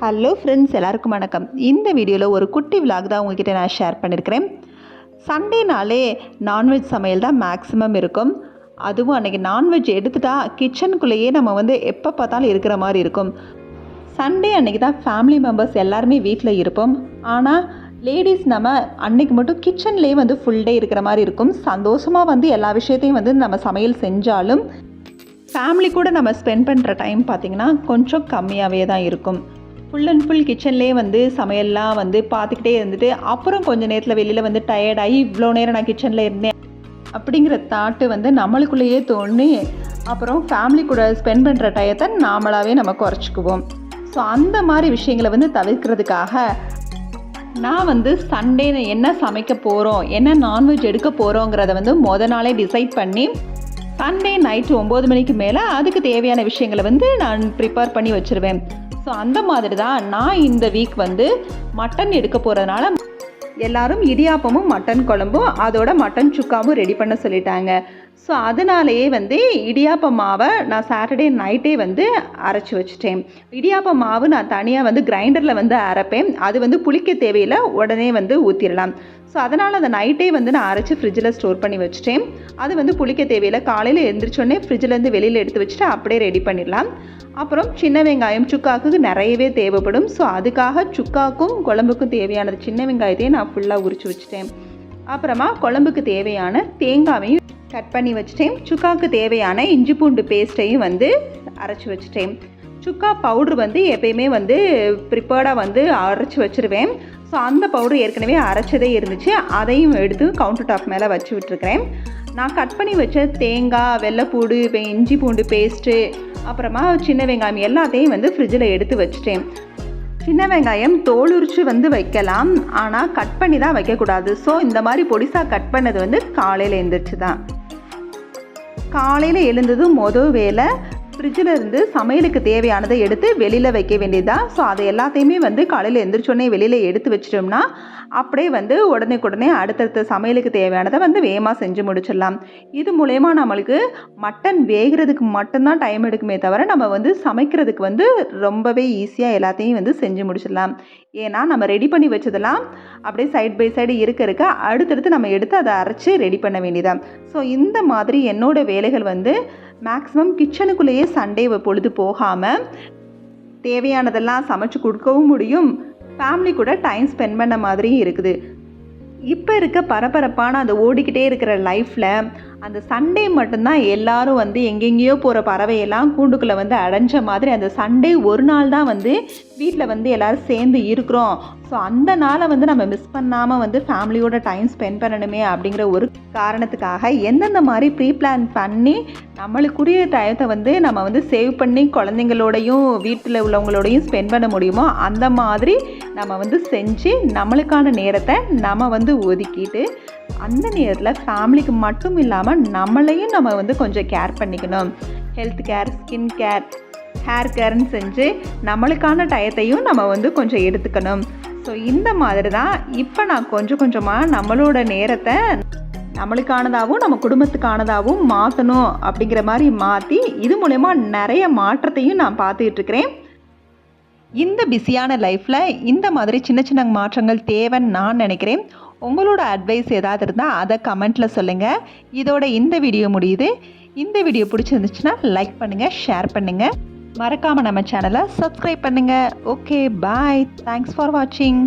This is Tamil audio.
ஹலோ ஃப்ரெண்ட்ஸ், எல்லாருக்கும் வணக்கம். இந்த வீடியோவில் ஒரு குட்டி விலாக் தான் உங்கள்கிட்ட நான் ஷேர் பண்ணியிருக்கிறேன். சண்டேனாலே நான்வெஜ் சமையல் தான் மேக்ஸிமம் இருக்கும். அதுவும் அன்றைக்கி நான்வெஜ் எடுத்துட்டா கிச்சனுக்குள்ளேயே நம்ம எப்போ பார்த்தாலும் இருக்கிற மாதிரி இருக்கும். சண்டே அன்றைக்கி தான் ஃபேமிலி மெம்பர்ஸ் எல்லாருமே வீட்டில் இருப்போம். ஆனால் லேடிஸ் நம்ம அன்றைக்கி மட்டும் கிச்சன்லேயே ஃபுல் டே இருக்கிற மாதிரி இருக்கும். சந்தோஷமாக எல்லா விஷயத்தையும் நம்ம சமையல் செஞ்சாலும் ஃபேமிலி கூட நம்ம ஸ்பெண்ட் பண்ணுற டைம் பார்த்திங்கன்னா கொஞ்சம் கம்மியாகவே தான் இருக்கும். ஃபுல் அண்ட் ஃபுல் கிச்சன்லேயே சமையல்லாம் பார்த்துக்கிட்டே இருந்துட்டு அப்புறம் கொஞ்சம் நேரத்தில் வெளியில் டயர்டாகி இவ்வளோ நேரம் நான் கிச்சனில் இருந்தேன் அப்படிங்கிற தாட்டு நம்மளுக்குள்ளேயே தோணி அப்புறம் ஃபேமிலி கூட ஸ்பெண்ட் பண்ணுற டயத்தை நாமளாகவே நம்ம குறைச்சிக்குவோம். ஸோ அந்த மாதிரி விஷயங்களை தவிர்க்கிறதுக்காக நான் சண்டே என்ன சமைக்க போகிறோம், என்ன நான்வெஜ் எடுக்க போகிறோங்கிறத மொதல் நாளே டிசைட் பண்ணி சண்டே நைட்டு 9 மணிக்கு மேலே அதுக்கு தேவையான விஷயங்களை நான் ப்ரிப்பேர் பண்ணி வச்சுருவேன். ஸோ அந்த மாதிரி தான் நான் இந்த வீக் மட்டன் எடுக்க போகிறதுனால எல்லோரும் இடியாப்பமும் மட்டன் குழம்பும் அதோட மட்டன் சுக்காவும் ரெடி பண்ண சொல்லிட்டாங்க. ஸோ அதனாலேயே இடியாப்ப மாவை நான் சாட்டர்டே நைட்டே அரைச்சி வச்சுட்டேன். இடியாப்ப மாவு நான் தனியாக கிரைண்டரில் அரைப்பேன். அது புளிக்க தேவையில்லை, உடனே ஊற்றிடலாம். ஸோ அதனால் அந்த நைட்டே நான் அரைச்சி ஃப்ரிட்ஜில் ஸ்டோர் பண்ணி வச்சுட்டேன். அது புளிக்க தேவையில்லை, காலையில் எழுந்திரிச்சோடனே ஃப்ரிட்ஜிலேருந்து வெளியில் எடுத்து வச்சுட்டு அப்படியே ரெடி பண்ணிடலாம். அப்புறம் சின்ன வெங்காயம் சுக்காவுக்கு நிறையவே தேவைப்படும். ஸோ அதுக்காக சுக்காக்கும் குழம்புக்கும் தேவையானது சின்ன வெங்காயத்தையும் நான் ஃபுல்லாக உரித்து வச்சுட்டேன். அப்புறமா குழம்புக்கு தேவையான தேங்காயையும் கட் பண்ணி வச்சுட்டேன். சுக்காவுக்கு தேவையான இஞ்சி பூண்டு பேஸ்ட்டையும் அரைச்சி வச்சுட்டேன். சுக்கா பவுட்ரு எப்பயுமே ப்ரிப்பேர்டாக அரைச்சி வச்சுருவேன். ஸோ அந்த பவுட்ரு ஏற்கனவே அரைச்சதே இருந்துச்சு, அதையும் எடுத்து கவுண்டர் டாப் மேலே வச்சு விட்டுருக்கிறேன். நான் கட் பண்ணி வச்ச தேங்காய், வெள்ளைப்பூடு, இஞ்சி பூண்டு பேஸ்ட்டு, அப்புறமா சின்ன வெங்காயம் எல்லாத்தையும் ஃப்ரிட்ஜில் எடுத்து வச்சுட்டேன். சின்ன வெங்காயம் தோல் உரித்து வைக்கலாம், ஆனால் கட் பண்ணி தான் வைக்கக்கூடாது. ஸோ இந்த மாதிரி பொடிசாக கட் பண்ணது காலையில் எழுந்திரிச்சு தான். காலையில் எழுந்ததும் மொதல் வேலை ஃப்ரிட்ஜில் இருந்து சமையலுக்கு தேவையானதை எடுத்து வெளியில் வைக்க வேண்டியதுதான். ஸோ அதை எல்லாத்தையுமே காலையில் எழுந்திரிச்சோடனே வெளியில் எடுத்து வச்சிட்டோம்னா அப்படியே உடனே அடுத்தடுத்த சமையலுக்கு தேவையானதை வேகமாக செஞ்சு முடிச்சிடலாம். இது மூலயமா நம்மளுக்கு மட்டன் வேகிறதுக்கு மட்டும்தான் டைம் எடுக்குமே தவிர நம்ம சமைக்கிறதுக்கு ரொம்பவே ஈஸியாக எல்லாத்தையும் செஞ்சு முடிச்சிடலாம். ஏன்னா நம்ம ரெடி பண்ணி வச்சதெல்லாம் அப்படியே சைட் பை சைடு இருக்க அடுத்தடுத்து நம்ம எடுத்து அதை அரைச்சி ரெடி பண்ண வேண்டியதான். ஸோ இந்த மாதிரி என்னோடய வேலைகள் மேக்ஸிமம் கிச்சனுக்குள்ளேயே சண்டே பொழுது போகாமல் தேவையானதெல்லாம் சமைச்சு கொடுக்கவும் முடியும், ஃபேமிலி கூட டைம் ஸ்பெண்ட் பண்ண மாதிரியும் இருக்குது. இப்போ இருக்க பரபரப்பான அந்த ஓடிக்கிட்டே இருக்கிற லைஃப்பில் அந்த சண்டே மட்டும்தான் எல்லாரும் எங்கெங்கேயோ போகிற பறவையெல்லாம் கூண்டுக்குள்ளே அடைஞ்ச மாதிரி அந்த சண்டே ஒரு நாள் தான் வீட்டில் எல்லோரும் சேர்ந்து இருக்கிறோம். ஸோ அந்த நாளை நம்ம மிஸ் பண்ணாமல் ஃபேமிலியோட டைம் ஸ்பெண்ட் பண்ணணுமே அப்படிங்கிற ஒரு காரணத்துக்காக எந்தெந்த மாதிரி ப்ரீ பிளான் பண்ணி நம்மளுக்குரிய டயத்தை நம்ம சேவ் பண்ணி குழந்தைங்களோடையும் வீட்டில் உள்ளவங்களோடையும் ஸ்பெண்ட் பண்ண முடியுமோ அந்த மாதிரி நம்ம செஞ்சு நம்மளுக்கான நேரத்தை நம்ம ஒதுக்கிட்டு அந்த நேரத்தில் ஃபேமிலிக்கு மட்டும் இல்லாமல் நம்மளையும் நம்ம கொஞ்சம் கேர் பண்ணிக்கணும். Health care, skin care, hair கேர்னு செஞ்சு நம்மளுக்கான டயத்தையும் நம்ம கொஞ்சம் எடுத்துக்கணும். ஸோ இந்த மாதிரி தான் இப்போ நான் கொஞ்சம் கொஞ்சமாக நம்மளோட நேரத்தை நம்மளுக்கானதாகவும் நம்ம குடும்பத்துக்கானதாகவும் மாற்றணும் அப்படிங்கிற மாதிரி மாற்றி இது மூலயமா நிறைய மாற்றத்தையும் நான் பார்த்துக்கிட்டுருக்கிறேன். இந்த பிஸியான லைஃப்பில் இந்த மாதிரி சின்ன சின்ன மாற்றங்கள் தேவைன்னு நான் நினைக்கிறேன். உங்களோட அட்வைஸ் ஏதாவது இருந்தால் அதை கமெண்ட்டில் சொல்லுங்கள். இதோட இந்த வீடியோ முடியுது. இந்த வீடியோ பிடிச்சிருந்துச்சுன்னா லைக் பண்ணுங்கள், ஷேர் பண்ணுங்கள், மறக்காமல் நம்ம சேனலை சப்ஸ்கிரைப் பண்ணுங்கள். Okay, bye. தேங்க்ஸ் ஃபார் வாட்சிங்.